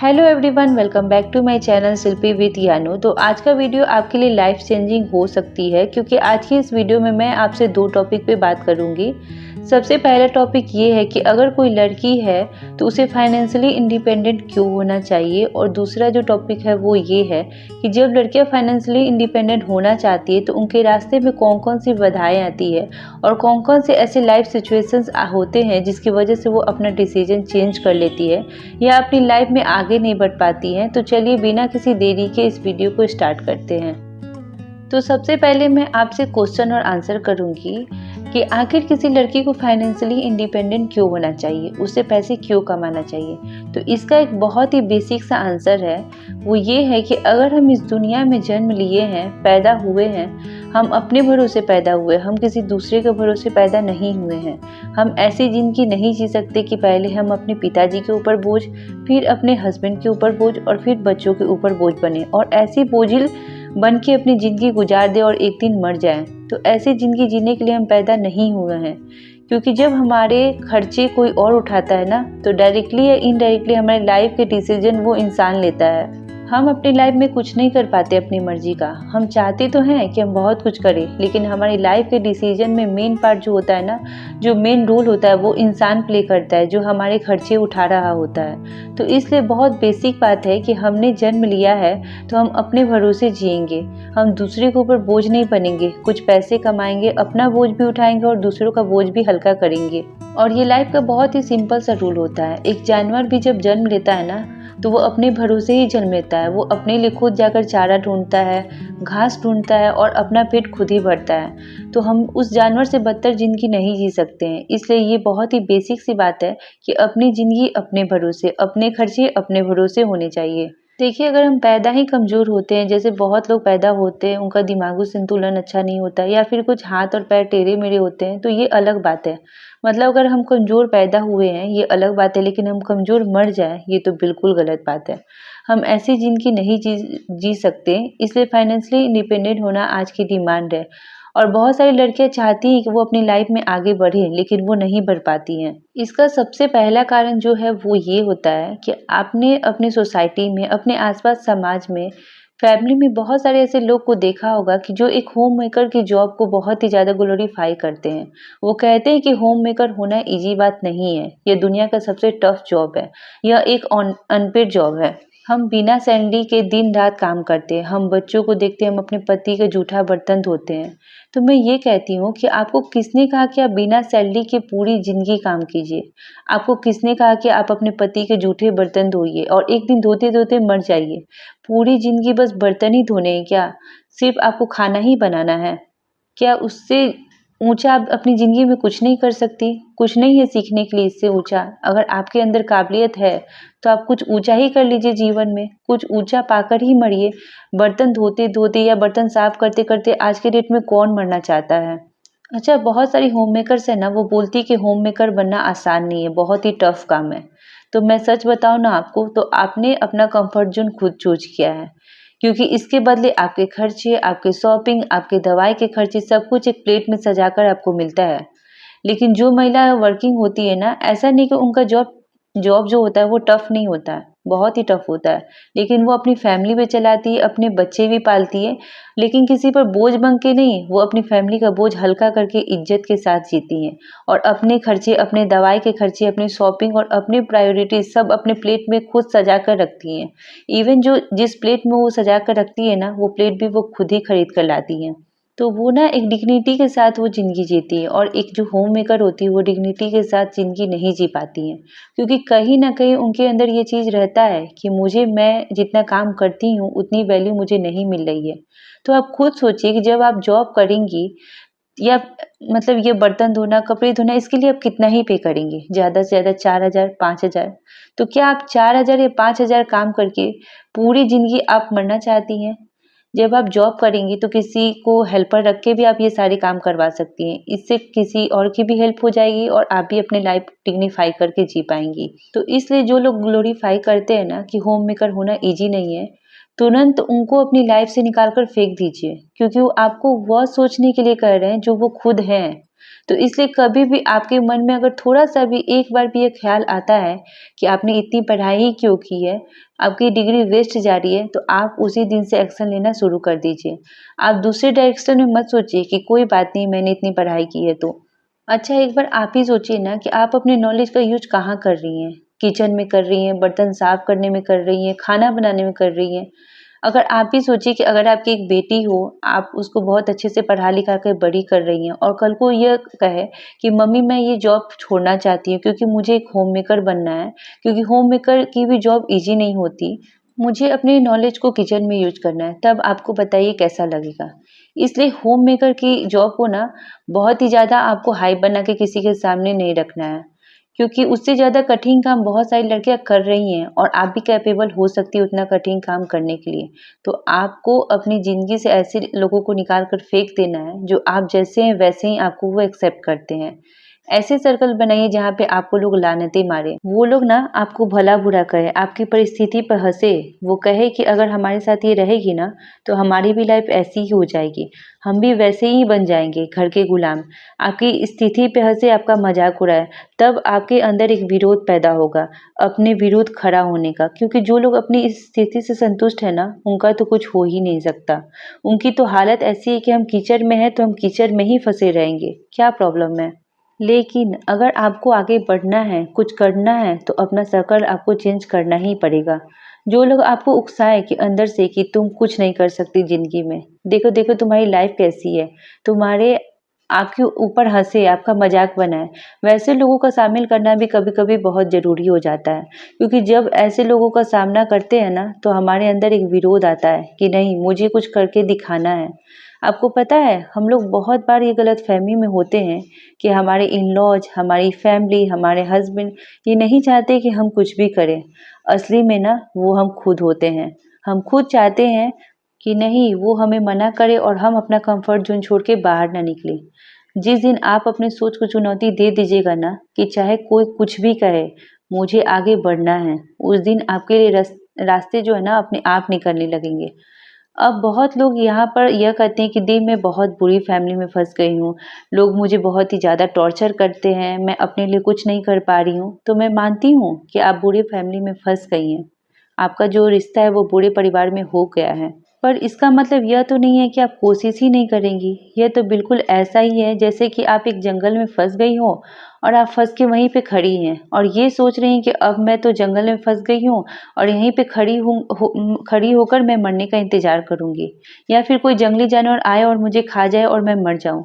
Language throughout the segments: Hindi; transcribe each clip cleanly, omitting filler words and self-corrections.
Hello everyone, welcome back to my channel Shilpi with Yanu. तो आज का वीडियो आपके लिए लाइफ चेंजिंग हो सकती है, क्योंकि आज की इस वीडियो में मैं आपसे दो टॉपिक पे बात करूंगी। सबसे पहला टॉपिक ये है कि अगर कोई लड़की है तो उसे फाइनेंशियली इंडिपेंडेंट क्यों होना चाहिए, और दूसरा जो टॉपिक है वो ये है कि जब लड़कियां फाइनेंशियली इंडिपेंडेंट होना चाहती है तो उनके रास्ते में कौन कौन सी बाधाएं आती है और कौन कौन से ऐसे लाइफ सिचुएशंस होते हैं जिसकी वजह से वो अपना डिसीजन चेंज कर लेती है या अपनी लाइफ में आगे नहीं बढ़ पाती हैं। तो चलिए बिना किसी देरी के इस वीडियो को स्टार्ट करते हैं। तो सबसे पहले मैं आपसे क्वेश्चन और आंसर करूंगी कि आखिर किसी लड़की को फाइनेंशियली इंडिपेंडेंट क्यों होना चाहिए, उसे पैसे क्यों कमाना चाहिए। तो इसका एक बहुत ही बेसिक सा आंसर है, वो ये है कि अगर हम इस दुनिया में जन्म लिए हैं, पैदा हुए हैं, हम अपने भरोसे पैदा हुए, हम किसी दूसरे के भरोसे पैदा नहीं हुए हैं। हम ऐसी जिंदगी नहीं जी सकते कि पहले हम अपने पिताजी के ऊपर बोझ, फिर अपने हस्बैंड के ऊपर बोझ और फिर बच्चों के ऊपर बोझ बने और ऐसी बोझिल बन के अपनी ज़िंदगी गुजार दे और एक दिन मर जाएं। तो ऐसी ज़िंदगी जीने के लिए हम पैदा नहीं हुए हैं, क्योंकि जब हमारे खर्चे कोई और उठाता है ना, तो डायरेक्टली या इनडायरेक्टली हमारे लाइफ के डिसीजन वो इंसान लेता है। हम अपनी लाइफ में कुछ नहीं कर पाते अपनी मर्जी का। हम चाहते तो हैं कि हम बहुत कुछ करें, लेकिन हमारी लाइफ के डिसीजन में मेन पार्ट जो होता है ना, जो मेन रोल होता है वो इंसान प्ले करता है, जो हमारे खर्चे उठा रहा होता है। तो इसलिए बहुत बेसिक बात है कि हमने जन्म लिया है तो हम अपने भरोसे जिएंगे, हम दूसरे के ऊपर बोझ नहीं बनेंगे। कुछ पैसे कमाएंगे, अपना बोझ भी उठाएंगे और दूसरों का बोझ भी हल्का करेंगे। और ये लाइफ का बहुत ही सिंपल सा रूल होता है। एक जानवर भी जब जन्म लेता है ना, तो वो अपने भरोसे ही जन्म लेता है। वो अपने लिए खुद जाकर चारा ढूंढता है, घास ढूंढता है और अपना पेट खुद ही भरता है। तो हम उस जानवर से बदतर जिंदगी नहीं जी सकते हैं। इसलिए ये बहुत ही बेसिक सी बात है कि अपनी जिंदगी अपने भरोसे, अपने खर्चे अपने भरोसे होने चाहिए। देखिए, अगर हम पैदा ही कमज़ोर होते हैं, जैसे बहुत लोग पैदा होते हैं उनका दिमागी संतुलन अच्छा नहीं होता या फिर कुछ हाथ और पैर टेढ़े मेढ़े होते हैं, तो ये अलग बात है। मतलब अगर हम कमज़ोर पैदा हुए हैं ये अलग बात है, लेकिन हम कमज़ोर मर जाएं ये तो बिल्कुल गलत बात है। हम ऐसी ज़िंदगी नहीं जी सकते। इसलिए फाइनेंशियली इंडिपेंडेंट होना आज की डिमांड है। और बहुत सारी लड़कियां चाहती हैं कि वो अपनी लाइफ में आगे बढ़ें, लेकिन वो नहीं बढ़ पाती हैं। इसका सबसे पहला कारण जो है वो ये होता है कि आपने अपनी सोसाइटी में, अपने आसपास समाज में, फैमिली में बहुत सारे ऐसे लोग को देखा होगा कि जो एक होम मेकर की जॉब को बहुत ही ज़्यादा ग्लोरीफाई करते हैं। वो कहते हैं कि होम मेकर होना इजी बात नहीं है, ये दुनिया का सबसे टफ जॉब है, यह एक अनपेड जॉब है। हम बिना सैलरी के दिन रात काम करते हैं, हम बच्चों को देखते हैं, हम अपने पति का जूठा बर्तन धोते हैं। तो मैं ये कहती हूँ कि आपको किसने कहा कि आप बिना सैलरी के पूरी जिंदगी काम कीजिए। आपको किसने कहा कि आप अपने पति के जूठे बर्तन धोइए और एक दिन धोते धोते मर जाइए। पूरी जिंदगी बस बर्तन ही धोने हैं क्या? सिर्फ आपको खाना ही बनाना है क्या? उससे ऊंचा आप अपनी जिंदगी में कुछ नहीं कर सकती? कुछ नहीं है सीखने के लिए इससे ऊंचा। अगर आपके अंदर काबिलियत है तो आप कुछ ऊंचा ही कर लीजिए जीवन में, कुछ ऊंचा पाकर ही मरिए। बर्तन धोते धोते या बर्तन साफ करते करते आज के डेट में कौन मरना चाहता है? अच्छा, बहुत सारी होम मेकर्स है ना, वो बोलती है कि होम मेकर बनना आसान नहीं है, बहुत ही टफ काम है। तो मैं सच बताऊं ना आपको, तो आपने अपना कंफर्ट जोन खुद चूज किया है, क्योंकि इसके बदले आपके खर्चे, आपके शॉपिंग, आपके दवाई के खर्चे सब कुछ एक प्लेट में सजाकर आपको मिलता है। लेकिन जो महिला वर्किंग होती है ना, ऐसा नहीं कि उनका जॉब जॉब जो होता है वो टफ नहीं होता है, बहुत ही टफ होता है। लेकिन वो अपनी फैमिली भी चलाती है, अपने बच्चे भी पालती है, लेकिन किसी पर बोझ बन के नहीं, वो अपनी फैमिली का बोझ हल्का करके इज्जत के साथ जीती हैं। और अपने खर्चे, अपने दवाई के खर्चे, अपनी शॉपिंग और अपनी प्रायोरिटीज सब अपने प्लेट में खुद सजा कर रखती हैं। इवन जो जिस प्लेट में वो सजा कर रखती है ना, वो प्लेट भी वो खुद ही खरीद कर लाती हैं। तो वो ना एक डिग्निटी के साथ वो ज़िंदगी जीती है, और एक जो होम मेकर होती है वो डिग्निटी के साथ ज़िंदगी नहीं जी पाती हैं, क्योंकि कहीं न कहीं उनके अंदर ये चीज़ रहता है कि मैं जितना काम करती हूँ उतनी वैल्यू मुझे नहीं मिल रही है। तो आप खुद सोचिए कि जब आप जॉब करेंगी या मतलब ये बर्तन धोना, कपड़े धोना, इसके लिए आप कितना ही पे करेंगे? ज़्यादा से ज़्यादा 4,000 5,000। तो क्या आप 4,000 या 5,000 काम करके पूरी ज़िंदगी आप मरना चाहती हैं? जब आप जॉब करेंगी तो किसी को हेल्पर रख के भी आप ये सारे काम करवा सकती हैं। इससे किसी और की भी हेल्प हो जाएगी और आप भी अपनी लाइफ डिग्निफाई करके जी पाएंगी। तो इसलिए जो लोग ग्लोरीफाई करते हैं ना कि होम मेकर होना इजी नहीं है, तुरंत उनको अपनी लाइफ से निकाल कर फेंक दीजिए, क्योंकि वो आपको वह सोचने के लिए कह रहे हैं जो वो खुद हैं। तो इसलिए कभी भी आपके मन में अगर थोड़ा-सा भी एक बार भी ये ख़्याल आता है कि आपने इतनी पढ़ाई ही क्यों की है, आपकी डिग्री वेस्ट जा रही है, तो आप उसी दिन से एक्शन लेना शुरू कर दीजिए। आप दूसरे डायरेक्शन में मत सोचिए कि कोई बात नहीं मैंने इतनी पढ़ाई की है तो। अच्छा एक बार आप ही सोचिए ना कि आप अपने नॉलेज का यूज़ कहाँ कर रही हैं? किचन में कर रही हैं, बर्तन साफ करने में कर रही हैं, खाना बनाने में कर रही हैं। अगर आप ही सोचिए कि अगर आपकी एक बेटी हो, आप उसको बहुत अच्छे से पढ़ा-लिखा कर बड़ी कर रही हैं और कल को ये कहे कि मम्मी मैं ये जॉब छोड़ना चाहती हूँ क्योंकि मुझे एक होममेकर बनना है, क्योंकि होममेकर की भी जॉब ईज़ी नहीं होती। मुझे अपने नॉलेज को किचन में यूज़ करना है, तब आपको बताइए कैसा लगेगा? इसलिए होममेकर की जॉब को ना बहुत ही ज़्यादा आपको हाइप बना के किसी के सामने नहीं रखना है, क्योंकि उससे ज़्यादा कठिन काम बहुत सारी लड़कियाँ कर रही हैं और आप भी कैपेबल हो सकती है उतना कठिन काम करने के लिए। तो आपको अपनी ज़िंदगी से ऐसे लोगों को निकाल कर फेंक देना है, जो आप जैसे हैं वैसे ही आपको वो एक्सेप्ट करते हैं। ऐसे सर्कल बनाइए जहाँ पे आपको लोग लानतें मारें। वो लोग ना आपको भला-बुरा कहें, आपकी परिस्थिति पे हँसे, वो कहे कि अगर हमारे साथ ये रहेगी ना, तो हमारी भी लाइफ़ ऐसी ही हो जाएगी। हम भी वैसे ही बन जाएँगे घर के गुलाम। आपकी स्थिति पे हँसे, आपका मज़ाक उड़ाए, तब आपके अंदर एक विरोध पैदा होगा, अपने विरुद्ध खड़ा होने का। क्योंकि जो लोग अपनी इस स्थिति से संतुष्ट है ना, उनका तो कुछ हो ही नहीं सकता। उनकी तो हालत ऐसी है कि हम कीचड़ में हैं, तो हम कीचड़ में ही फँसे रहेंगे, क्या प्रॉब्लम है? लेकिन अगर आपको आगे बढ़ना है, कुछ करना है, तो अपना सर्कल आपको चेंज करना ही पड़ेगा। जो लोग आपको उकसाएँ कि अंदर से कि तुम कुछ नहीं कर सकती ज़िंदगी में, देखो-देखो तुम्हारी लाइफ़ कैसी है, तुम्हारे आपके ऊपर हँसे, आपका मज़ाक बनाए, वैसे लोगों का शामिल करना भी कभी-कभी बहुत ज़रूरी हो जाता है। क्योंकि जब ऐसे लोगों का सामना करते हैं ना, तो हमारे अंदर एक विरोध आता है कि नहीं, मुझे कुछ करके दिखाना है। आपको पता है, हम लोग बहुत बार ये गलतफ़हमी में होते हैं कि हमारे इन-लॉज़, हमारी फैमिली, हमारे हस्बैंड ये नहीं चाहते कि हम कुछ भी करें। असली में ना वो हम खुद होते हैं। हम खुद चाहते हैं कि नहीं वो हमें मना करे और हम अपना कंफर्ट ज़ोन छोड़ के बाहर ना निकलें। जिस दिन आप अपनी सोच को चुनौती दे दीजिएगा ना कि चाहे कोई कुछ भी कहे, मुझे आगे बढ़ना है, उस दिन आपके लिए रास्ते जो है ना अपने आप निकलने लगेंगे। अब बहुत लोग यहाँ पर यह कहते हैं कि दी मैं बहुत बुरी फैमिली में फँस गई हूँ, लोग मुझे बहुत ही ज़्यादा टॉर्चर करते हैं, मैं अपने लिए कुछ नहीं कर पा रही हूँ। तो मैं मानती हूँ कि आप बुरी फैमिली में फँस गई हैं। आपका जो रिश्ता है वो बुरे परिवार में हो गया है। पर इसका मतलब यह तो नहीं है कि आप कोशिश ही नहीं करेंगी। यह तो बिल्कुल ऐसा ही है जैसे कि आप एक जंगल में फँस गई हो और आप फँस के वहीं पे खड़ी हैं और ये सोच रही हैं कि अब मैं तो जंगल में फँस गई हूँ और यहीं पे खड़ी होकर मैं मरने का इंतज़ार करूँगी या फिर कोई जंगली जानवर आए और मुझे खा जाए और मैं मर जाऊँ।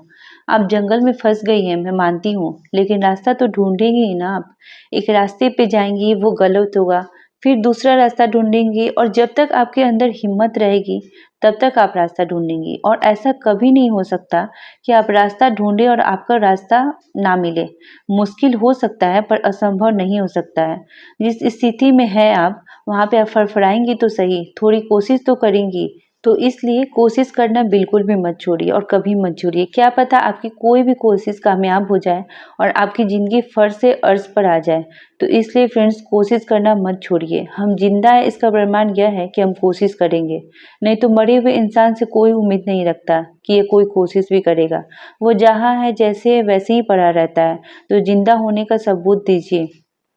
आप जंगल में फँस गई हैं, मैं मानती हूँ, लेकिन रास्ता तो ढूँढेंगी ही ना आप। एक रास्ते पे जाएँगी, वो गलत होगा, फिर दूसरा रास्ता ढूँढेंगी और जब तक आपके अंदर हिम्मत रहेगी, तब तक आप रास्ता ढूँढेंगी और ऐसा कभी नहीं हो सकता कि आप रास्ता ढूँढें और आपका रास्ता ना मिले। मुश्किल हो सकता है पर असंभव नहीं हो सकता है। जिस स्थिति में हैं आप, वहाँ पे आप फड़फड़ाएँगी तो सही, थोड़ी कोशिश तो करेंगी। तो इसलिए कोशिश करना बिल्कुल भी मत छोड़िए और कभी मत छोड़िए। क्या पता आपकी कोई भी कोशिश कामयाब हो जाए और आपकी ज़िंदगी फर्श से अर्श पर आ जाए। तो इसलिए फ्रेंड्स कोशिश करना मत छोड़िए। हम ज़िंदा हैं इसका प्रमाण यह है कि हम कोशिश करेंगे। नहीं तो मरे हुए इंसान से कोई उम्मीद नहीं रखता कि ये कोई कोशिश भी करेगा। वो जहाँ है जैसे है वैसे ही पड़ा रहता है। तो ज़िंदा होने का सबूत दीजिए।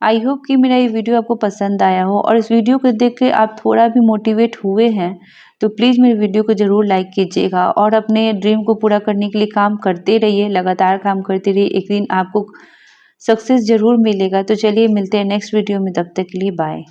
आई होप कि मेरा ये वीडियो आपको पसंद आया हो और इस वीडियो को देख के आप थोड़ा भी मोटिवेट हुए हैं, तो प्लीज़ मेरे वीडियो को ज़रूर लाइक कीजिएगा और अपने ड्रीम को पूरा करने के लिए काम करते रहिए, लगातार काम करते रहिए। एक दिन आपको सक्सेस ज़रूर मिलेगा। तो चलिए मिलते हैं नेक्स्ट वीडियो में, तब तक के लिए बाय।